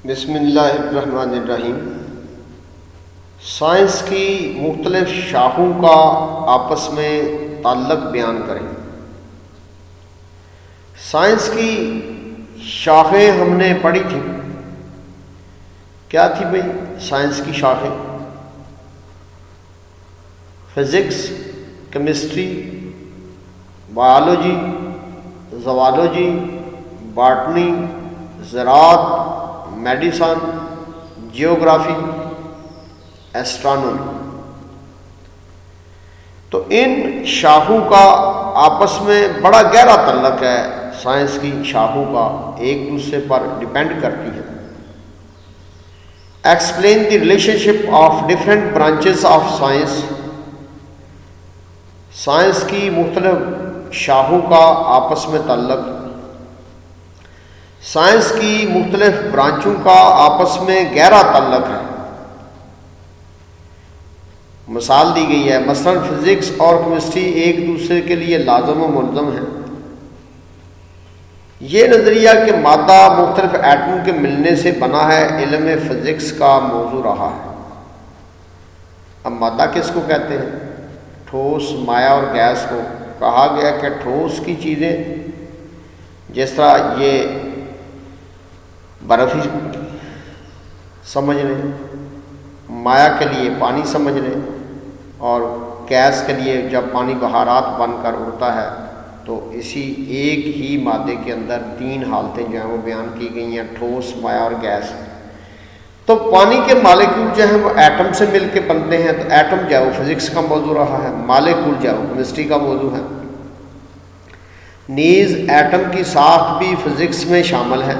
بسم اللہ الرحمن الرحیم۔ سائنس کی مختلف شاخوں کا آپس میں تعلق بیان کریں۔ سائنس کی شاخیں ہم نے پڑھی تھیں، کیا تھی بھائی سائنس کی شاخیں؟ Physics, chemistry, biology, zoology, botany, زراعت، میڈیسن، جیوگرافی، ایسٹرانومی۔ تو ان شاخوں کا آپس میں بڑا گہرا تعلق ہے۔ سائنس کی شاخوں کا ایک دوسرے پر ڈیپینڈ کرتی ہے۔ Explain the relation ship of different branches of science. Science کی مختلف شاخوں کا آپس میں تعلق، سائنس کی مختلف برانچوں کا آپس میں گہرا تعلق ہے۔ مثال دی گئی ہے، مثلا فزکس اور کیمسٹری ایک دوسرے کے لیے لازم و ملزم ہیں۔ یہ نظریہ کہ مادہ مختلف ایٹموں کے ملنے سے بنا ہے علم فزکس کا موضوع رہا ہے۔ اب مادہ کس کو کہتے ہیں؟ ٹھوس، مائع اور گیس کو۔ کہا گیا کہ ٹھوس کی چیزیں جس طرح یہ برف ہی سمجھ لیں، مائع کے لیے پانی سمجھ لیں، اور گیس کے لیے جب پانی بخارات بن کر اڑتا ہے تو اسی ایک ہی مادے کے اندر تین حالتیں جو ہیں وہ بیان کی گئی ہیں، ٹھوس، مائع اور گیس۔ تو پانی کے مالیکول جو ہیں وہ ایٹم سے مل کے بنتے ہیں، تو ایٹم جو ہے وہ فزکس کا موضوع رہا ہے، مالیکول جو ہے وہ کیمسٹری کا موضوع ہے۔ نیز ایٹم کی ساخت بھی فزکس میں شامل ہے،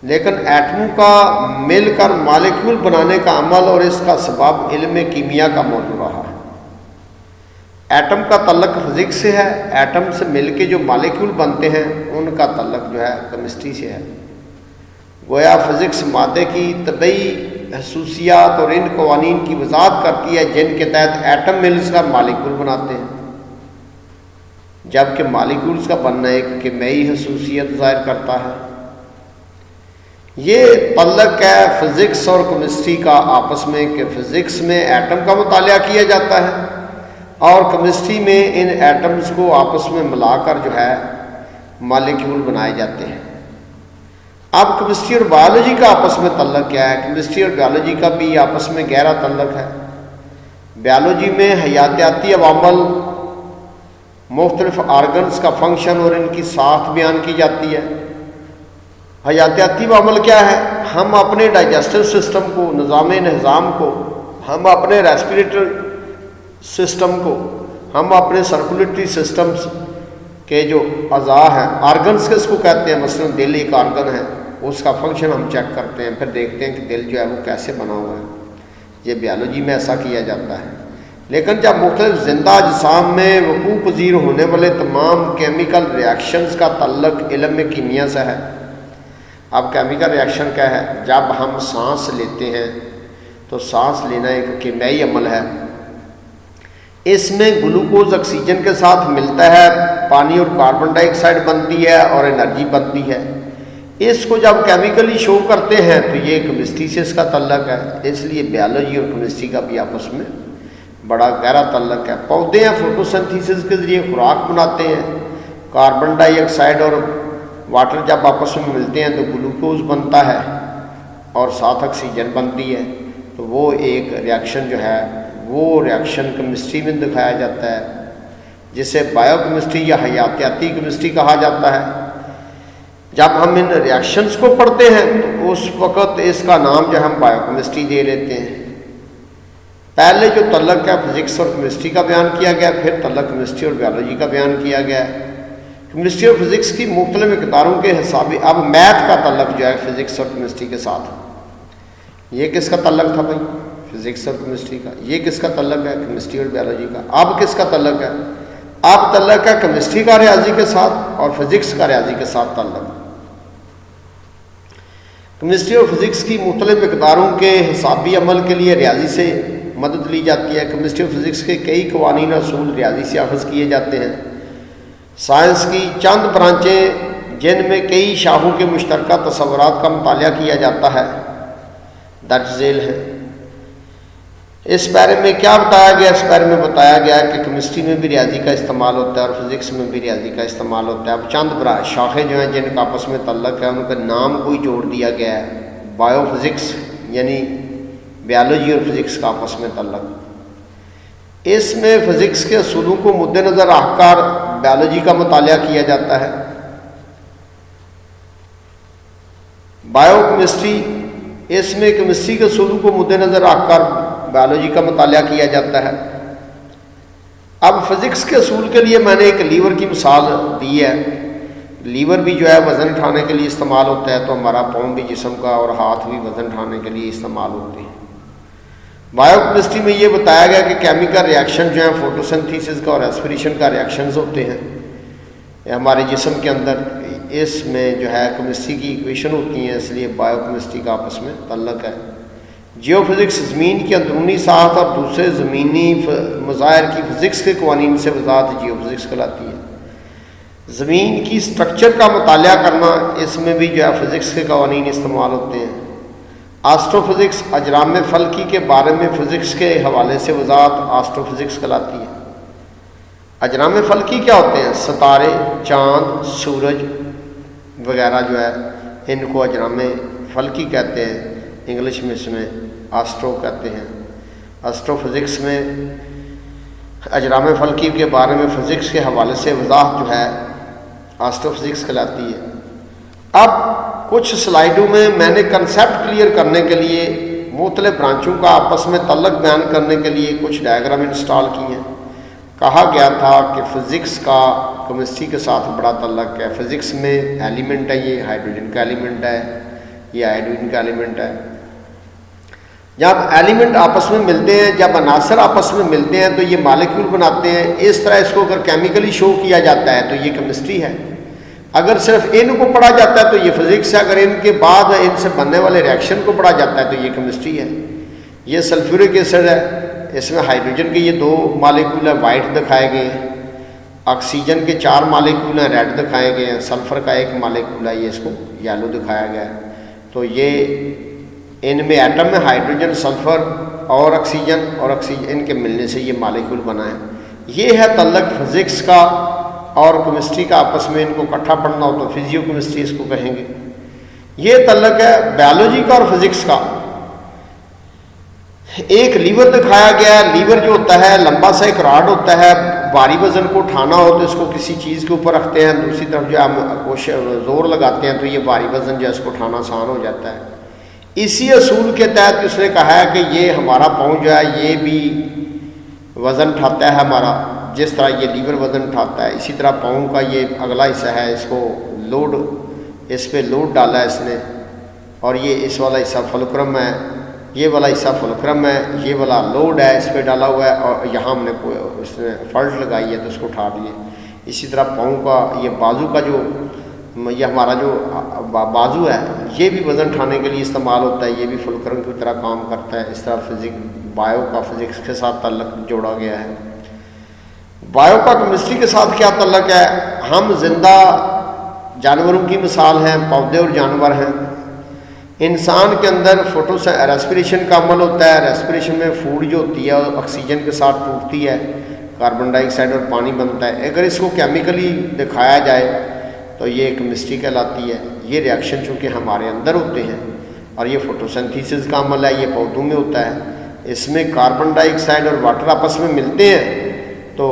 لیکن ایٹموں کا مل کر مالیکول بنانے کا عمل اور اس کا سبب علم کیمیا کا موضوع رہا ہے۔ ایٹم کا تعلق فزکس سے ہے، ایٹم سے مل کے جو مالیکول بنتے ہیں ان کا تعلق جو ہے کیمسٹری سے ہے۔ گویا فزکس مادے کی طبعی خصوصیات اور ان قوانین کی وضاحت کرتی ہے جن کے تحت ایٹم ملز کر مالیکول بناتے ہیں، جبکہ مالیکولز کا بننا ایک کیمیائی خصوصیت ظاہر کرتا ہے۔ یہ تعلق ہے فزکس اور کیمسٹری کا آپس میں کہ فزکس میں ایٹم کا مطالعہ کیا جاتا ہے اور کیمسٹری میں ان ایٹمز کو آپس میں ملا کر جو ہے مالیکول بنائے جاتے ہیں۔ اب کیمسٹری اور بایولوجی کا آپس میں تعلق کیا ہے؟ کیمسٹری اور بایولوجی کا بھی آپس میں گہرا تعلق ہے۔ بایولوجی میں حیاتیاتی عوامل، مختلف آرگنز کا فنکشن اور ان کی ساخت بیان کی جاتی ہے۔ حیاتیاتی عوامل کیا ہے؟ ہم اپنے ڈائجسٹو سسٹم کو، نظام کو، ہم اپنے ریسپیریٹری سسٹم کو، ہم اپنے سرکولیٹری سسٹمز کے جو اعضاء ہیں، آرگنز کس کو کہتے ہیں؟ مثلا دل ایک آرگن ہے، اس کا فنکشن ہم چیک کرتے ہیں، پھر دیکھتے ہیں کہ دل جو ہے وہ کیسے بنا ہوا ہے۔ یہ بیالوجی میں ایسا کیا جاتا ہے۔ لیکن جب مختلف زندہ اجسام میں وقوع پذیر ہونے والے تمام کیمیکل ریاکشنز کا تعلق علم کیمیا سے ہے۔ اب کیمیکل ریاکشن کیا ہے؟ جب ہم سانس لیتے ہیں تو سانس لینا ایک کیمیائی عمل ہے۔ اس میں گلوکوز آکسیجن کے ساتھ ملتا ہے، پانی اور کاربن ڈائی آکسائڈ بنتی ہے اور انرجی بنتی ہے۔ اس کو جب کیمیکلی شو کرتے ہیں تو یہ کیمسٹری سے اس کا تعلق ہے۔ اس لیے بیالوجی اور کیمسٹری کا بھی آپس میں بڑا گہرا تعلق ہے۔ پودے ہیں فوٹوسنتھیسس کے ذریعے خوراک بناتے ہیں، کاربن ڈائی آکسائڈ اور واٹر جب آپس میں ملتے ہیں تو گلوکوز بنتا ہے اور ساتھ آکسیجن بنتی ہے۔ تو وہ ایک ریاکشن جو ہے وہ ریاکشن کیمسٹری میں دکھایا جاتا ہے، جسے بائیو کیمسٹری یا حیاتیاتی کیمسٹری کہا جاتا ہے۔ جب ہم ان ریاکشنز کو پڑھتے ہیں تو اس وقت اس کا نام جو ہم بائیو کیمسٹری دے لیتے ہیں۔ پہلے جو تعلق ہے فزکس اور کیمسٹری کا بیان کیا گیا، پھر تعلق کیمسٹری اور بایولوجی کا بیان کیا گیا ہے۔ کیمسٹری اور فزکس کی مختلف مقداروں کے حساب اب میتھ کا تعلق جو ہے فزکس اور کیمسٹری کے ساتھ۔ یہ کس کا تعلق تھا بھائی؟ فزکس اور کیمسٹری کا۔ یہ کس کا تعلق ہے؟ کیمسٹری اور بایولوجی کا۔ اب کس کا تعلق ہے؟ اب تعلق ہے کیمسٹری کا ریاضی کے ساتھ اور فزکس کا ریاضی کے ساتھ تعلق۔ کیمسٹری اور فزکس کی مختلف مقداروں کے حسابی عمل کے لیے ریاضی سے مدد لی جاتی ہے۔ کیمسٹری اور فزکس کے کئی قوانین اور اصول ریاضی سے اخذ کیے جاتے ہیں۔ سائنس کی چند برانچیں جن میں کئی شاہوں کے مشترکہ تصورات کا مطالعہ کیا جاتا ہے درج ذیل ہے۔ اس بارے میں کیا بتایا گیا؟ اس بارے میں بتایا گیا کہ کیمسٹری میں بھی ریاضی کا استعمال ہوتا ہے اور فزکس میں بھی ریاضی کا استعمال ہوتا ہے۔ اب چند شاخیں جو ہیں جن کا آپس میں تعلق ہے ان کا نام کوئی جوڑ دیا گیا ہے، بایو فزکس یعنی بیالوجی اور فزکس کا آپس میں تعلق۔ اس میں فزکس کے اصولوں کو مد نظر رکھ کر بیالوجی کا مطالعہ کیا جاتا ہے۔ بایو کیمسٹری، اس میں کیمسٹری کے اصولوں کو مد نظر رکھ کر بایولوجی کا مطالعہ کیا جاتا ہے۔ اب فزکس کے اصول کے لیے میں نے ایک لیور کی مثال دی ہے۔ لیور بھی جو ہے وزن اٹھانے کے لیے استعمال ہوتا ہے، تو ہمارا پاؤں بھی جسم کا اور ہاتھ بھی وزن اٹھانے کے لیے استعمال ہوتے ہیں۔ بایو کیمسٹری میں یہ بتایا گیا کہ کیمیکل ریاکشن جو ہیں فوٹوسنتھیسس کا اور ریسپریشن کا ریاکشنز ہوتے ہیں ہمارے جسم کے اندر، اس میں جو ہے کیمسٹری کی ایکویشن ہوتی ہیں، اس لیے بایو کیمسٹری کا آپس میں تعلق ہے۔ جیو فزکس زمین کی اندرونی ساخت اور دوسرے زمینی مظاہر کی فزکس کے قوانین سے وضاحت جیو فزکس کہلاتی ہے۔ زمین کی سٹرکچر کا مطالعہ کرنا، اس میں بھی جو ہے فزکس کے قوانین استعمال ہوتے ہیں۔ آسٹرو فزکس اجرام فلکی کے بارے میں فزکس کے حوالے سے وضاحت آسٹرو فزکس کہلاتی ہے۔ اجرام فلکی کیا ہوتے ہیں؟ ستارے، چاند، سورج وغیرہ جو ہے ان کو اجرام فلکی کہتے ہیں، انگلش میں اس میں آسٹرو کہتے ہیں۔ آسٹرو فزکس میں اجرام فلکی کے بارے میں فزکس کے حوالے سے وضاحت جو ہے آسٹرو فزکس کہلاتی ہے۔ اب کچھ سلائیڈوں میں نے کنسیپٹ کلیئر کرنے کے لیے مختلف برانچوں کا آپس میں تعلق بیان کرنے کے لیے کچھ ڈائیگرام انسٹال کی ہیں۔ کہا گیا تھا کہ فزکس کا کیمسٹری کے ساتھ بڑا تعلق ہے۔ فزکس میں ایلیمنٹ ہے، یہ ہائیڈروجن کا ایلیمنٹ ہے، یہ آئیڈین کا ایلیمنٹ ہے۔ جب ایلیمنٹ آپس میں ملتے ہیں، جب عناصر آپس میں ملتے ہیں تو یہ مالیکیول بناتے ہیں۔ اس طرح اس کو اگر کیمیکلی شو کیا جاتا ہے تو یہ کیمسٹری ہے۔ اگر صرف ان کو پڑھا جاتا ہے تو یہ فزکس ہے، اگر ان کے بعد ان سے بننے والے ریاکشن کو پڑھا جاتا ہے تو یہ کیمسٹری ہے۔ یہ سلفیورک ایسڈ ہے، اس میں ہائیڈروجن کے یہ 2 مالیکول ہیں، وائٹ دکھائے گئے ہیں۔ آکسیجن کے 4 مالیکول ہیں، ریڈ دکھائے گئے ہیں۔ سلفر کا 1 مالیکول ہے، یہ اس کو یلو دکھایا گیا ہے۔ تو یہ ان میں ایٹم میں ہائیڈروجن، سلفر اور آکسیجن ان کے ملنے سے یہ مالیکول بنا ہے۔ یہ ہے تعلق فزکس کا اور کیمسٹری کا آپس میں، ان کو اکٹھا پڑھنا ہو تو فزیو کیمسٹری اس کو کہیں گے۔ یہ تعلق ہے بیالوجی کا اور فزکس کا۔ ایک لیور دکھایا گیا ہے۔ لیور جو ہوتا ہے لمبا سا ایک راڈ ہوتا ہے، بھاری وزن کو اٹھانا ہو تو اس کو کسی چیز کے اوپر رکھتے ہیں، دوسری طرف جو ہم زور لگاتے ہیں تو یہ بھاری وزن جو ہے اس کو اٹھانا آسان ہو جاتا ہے۔ اسی اصول کے تحت اس نے کہا ہے کہ یہ ہمارا پاؤں جو ہے یہ بھی وزن اٹھاتا ہے ہمارا، جس طرح یہ لیور وزن اٹھاتا ہے، اسی طرح پاؤں کا یہ اگلا حصہ ہے، اس کو لوڈ، اس پہ لوڈ ڈالا ہے اس نے، اور یہ اس والا حصہ فلکرم ہے، یہ والا حصہ فلکرم ہے، یہ والا لوڈ ہے اس پہ ڈالا ہوا ہے، اور یہاں ہم نے اس نے فلٹ لگائی ہے تو اس کو اٹھا دیے۔ اسی طرح پاؤں کا یہ بازو کا جو یہ ہمارا جو بازو ہے یہ بھی وزن اٹھانے کے لیے استعمال ہوتا ہے، یہ بھی فلکرم کی طرح کام کرتا ہے۔ اس طرح بایو کا فزکس کے ساتھ تعلق جوڑا گیا ہے۔ بایو کا کیمسٹری کے ساتھ کیا تعلق ہے؟ ہم زندہ جانوروں کی مثال ہیں، پودے اور جانور ہیں۔ انسان کے اندر ریسپریشن کا عمل ہوتا ہے۔ ریسپریشن میں فوڈ جو ہوتی ہے آکسیجن کے ساتھ ٹوٹتی ہے، کاربن ڈائی آکسائڈ اور پانی بنتا ہے۔ اگر اس کو کیمیکلی دکھایا جائے تو یہ کیمسٹری کہلاتی ہے۔ یہ ریاکشن چونکہ ہمارے اندر ہوتے ہیں اور یہ فوٹوسنتھیسس کا عمل ہے، یہ پودوں میں ہوتا ہے۔ اس میں کاربن ڈائی آکسائڈ اور واٹر آپس میں ملتے ہیں تو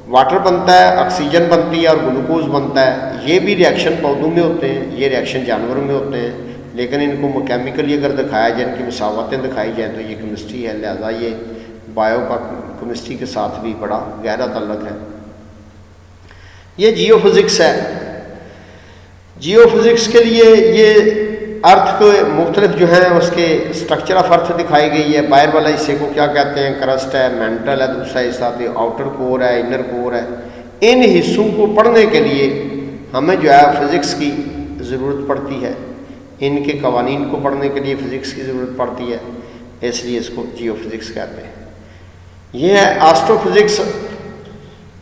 واٹر بنتا ہے، آکسیجن بنتی ہے اور گلوکوز بنتا ہے۔ یہ بھی ریاکشن پودوں میں ہوتے ہیں، یہ ریاکشن جانوروں میں ہوتے ہیں، لیکن ان کو کیمیکلی اگر دکھایا جائے، ان کی مساواتیں دکھائی جائیں تو یہ کیمسٹری ہے۔ لہذا یہ بایو کا کیمسٹری کے ساتھ بھی بڑا گہرا تعلق ہے۔ یہ جیو فزکس ہے۔ جیو فزکس کے لیے یہ ارتھ کے مختلف جو ہیں اس کے اسٹرکچر آف ارتھ دکھائی گئی ہے۔ باہر والا حصے کو کیا کہتے ہیں؟ کرسٹ ہے، مینٹل ہے، دوسرا حصہ آؤٹر کور ہے، انر کور ہے۔ ان حصوں کو پڑھنے کے لیے ہمیں جو ہے فزکس کی ضرورت پڑتی ہے، ان کے قوانین کو پڑھنے کے لیے فزکس کی ضرورت پڑتی ہے، اس لیے اس کو جیو فزکس کہتے ہیں۔ یہ ہے آسٹرو فزکس۔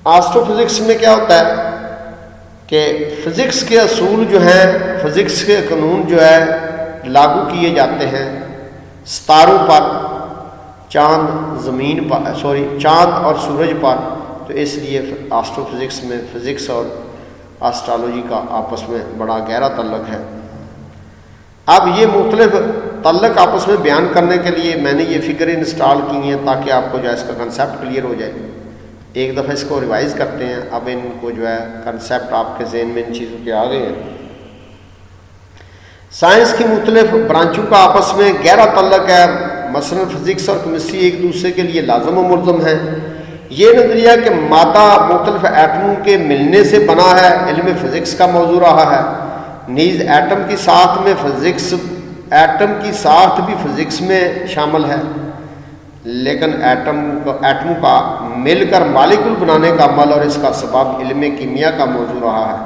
آسٹرو فزکس میں کیا ہوتا ہے؟ کہ فزکس کے اصول جو ہیں، فزکس کے قانون جو ہے لاگو کیے جاتے ہیں ستاروں پر، چاند زمین پر، چاند اور سورج پر، تو اس لیے آسٹرو فزکس میں فزکس اور آسٹرالوجی کا آپس میں بڑا گہرا تعلق ہے۔ اب یہ مختلف تعلق آپس میں بیان کرنے کے لیے میں نے یہ فگر انسٹال کی ہیں تاکہ آپ کو جو ہے اس کا کنسیپٹ کلیئر ہو جائے۔ ایک دفعہ اس کو ریوائز کرتے ہیں، اب ان کو جو ہے کنسیپٹ آپ کے ذہن میں ان چیزوں کے آ گئے ہیں۔ سائنس کی مختلف برانچوں کا آپس میں گہرا تعلق ہے، مثلا فزکس اور کیمسٹری ایک دوسرے کے لیے لازم و ملزم ہیں۔ یہ نظریہ کہ مادہ مختلف ایٹموں کے ملنے سے بنا ہے علم فزکس کا موضوع رہا ہے، نیز ایٹم کی ساخت میں فزکس، ایٹم کی ساخت بھی فزکس میں شامل ہے، لیکن ایٹموں کا مل کر مالیکول بنانے کا عمل اور اس کا سبب علم کیمیا کا موضوع رہا ہے۔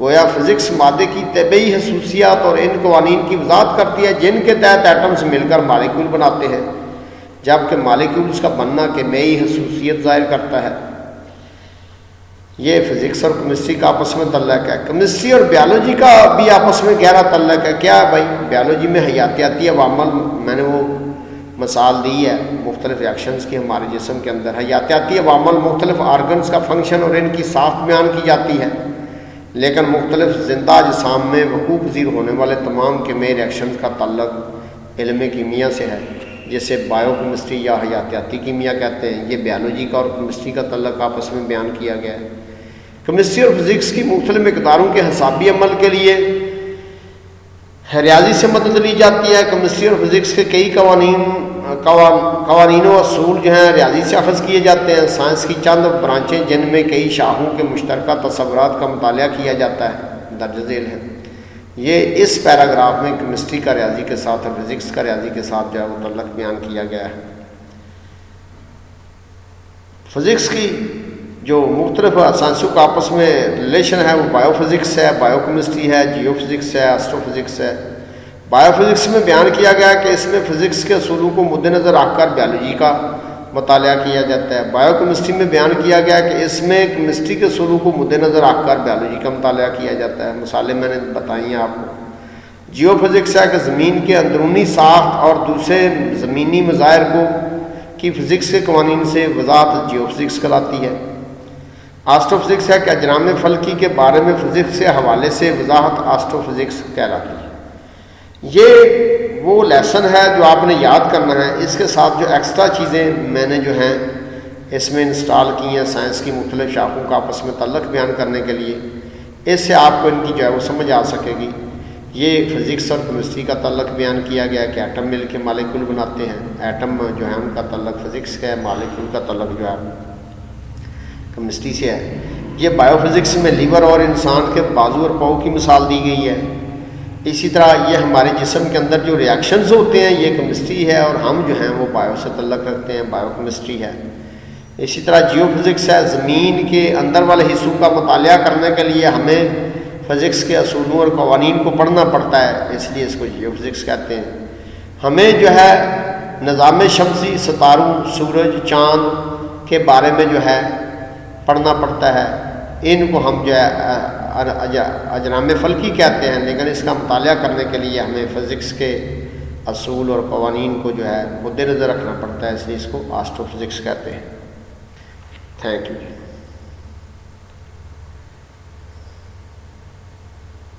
گویا فزکس مادے کی طبعی خصوصیات اور ان قوانین کی وضاحت کرتی ہے جن کے تحت ایٹمز مل کر مالیکول بناتے ہیں، جبکہ مالیکولز کا بننا کیمیائی خصوصیت ظاہر کرتا ہے۔ یہ فزکس اور کیمسٹری کا آپس میں تعلق ہے۔ کیمسٹری اور بیالوجی کا بھی آپس میں گہرا تعلق ہے۔ کیا ہے بھائی؟ بیالوجی میں حیاتیاتی عوامل، میں نے وہ مثال دی ہے مختلف ریاکشنز کی ہمارے جسم کے اندر۔ حیاتیاتی عوامل مختلف آرگنز کا فنکشن اور ان کی ساخت بیان کی جاتی ہے، لیکن مختلف زندہ اجسام میں وقوع پذیر ہونے والے تمام کیمیائی ریاکشنز کا تعلق علم کیمیا سے ہے، جسے بائیو کیمسٹری یا حیاتیاتی کیمیا کہتے ہیں۔ یہ بیالوجی کا اور کیمسٹری کا تعلق آپس میں بیان کیا گیا ہے۔ کیمسٹری اور فزکس کی مختلف مقداروں کے حسابی عمل کے لیے ریاضی سے مدد لی جاتی ہے۔ کیمسٹری اور فزکس کے کئی قوانین و اصول جو ہیں ریاضی سے اخذ کیے جاتے ہیں۔ سائنس کی چند برانچیں جن میں کئی شاخوں کے مشترکہ تصورات کا مطالعہ کیا جاتا ہے درج ذیل ہیں۔ یہ اس پیراگراف میں کیمسٹری کا ریاضی کے ساتھ اور فزکس کا ریاضی کے ساتھ جو ہے وہ تعلق بیان کیا گیا ہے۔ فزکس کی جو مختلف سائنسوں کا آپس میں ریلیشن ہے وہ بائیو فزکس ہے، بائیو کیمسٹری ہے، جیو فزکس ہے، ایسٹرو فزکس ہے۔ بائیو فزکس میں بیان کیا گیا کہ اس میں فزکس کے اصولوں کو مد نظر رکھ کر بیالوجی کا مطالعہ کیا جاتا ہے۔ بائیو کیمسٹری میں بیان کیا گیا کہ اس میں کیمسٹری کے اصولوں کو مد نظر رکھ کر بیالوجی کا مطالعہ کیا جاتا ہے۔ مثالیں میں نے بتائی ہیں آپ کو۔ جیو فزکس ہے کہ زمین کے اندرونی ساخت اور دوسرے زمینی مظاہر کی فزکس کے قوانین سے وضاحت جیو فزکس کہلاتی ہے۔ آسٹرو فزکس ہے کہ اجرام فلکی کے بارے میں فزکس کے حوالے سے وضاحت آسٹرو فزکس کہلاتی ہے۔ یہ وہ لیسن ہے جو آپ نے یاد کرنا ہے۔ اس کے ساتھ جو ایکسٹرا چیزیں میں نے جو ہیں اس میں انسٹال کی ہیں سائنس کی مختلف شاخوں کا آپس میں تعلق بیان کرنے کے لیے، اس سے آپ کو ان کی جو ہے وہ سمجھ آ سکے گی۔ یہ فزکس اور کیمسٹری کا تعلق بیان کیا گیا کہ ایٹم مل کے مالیکول بناتے ہیں، ایٹم جو ہے ان کا تعلق فزکس کا ہے، مالیکول کا تعلق جو ہے کیمسٹری سے ہے۔ یہ بائیو فزکس میں لیور اور انسان کے بازو اور پاؤں کی مثال دی گئی ہے۔ اسی طرح یہ ہمارے جسم کے اندر جو ریاکشنز ہوتے ہیں یہ کیمسٹری ہے، اور ہم جو ہیں وہ بائیو سے تعلق رکھتے ہیں، بائیو کیمسٹری ہے۔ اسی طرح جیو فزکس ہے، زمین کے اندر والے حصوں کا مطالعہ کرنے کے لیے ہمیں فزکس کے اصولوں اور قوانین کو پڑھنا پڑتا ہے، اس لیے اس کو جیو فزکس کہتے ہیں۔ ہمیں جو ہے نظام شمسی، ستاروں، سورج، چاند کے بارے میں جو ہے پڑھنا پڑتا ہے۔ ان کو ہم جو ہے اجرام فلکی کہتے ہیں، لیکن اس کا مطالعہ کرنے کے لیے ہمیں فزکس کے اصول اور قوانین کو جو ہے مد نظر رکھنا پڑتا ہے، اس لیے اس کو آسٹرو فزکس کہتے ہیں۔ Thank you.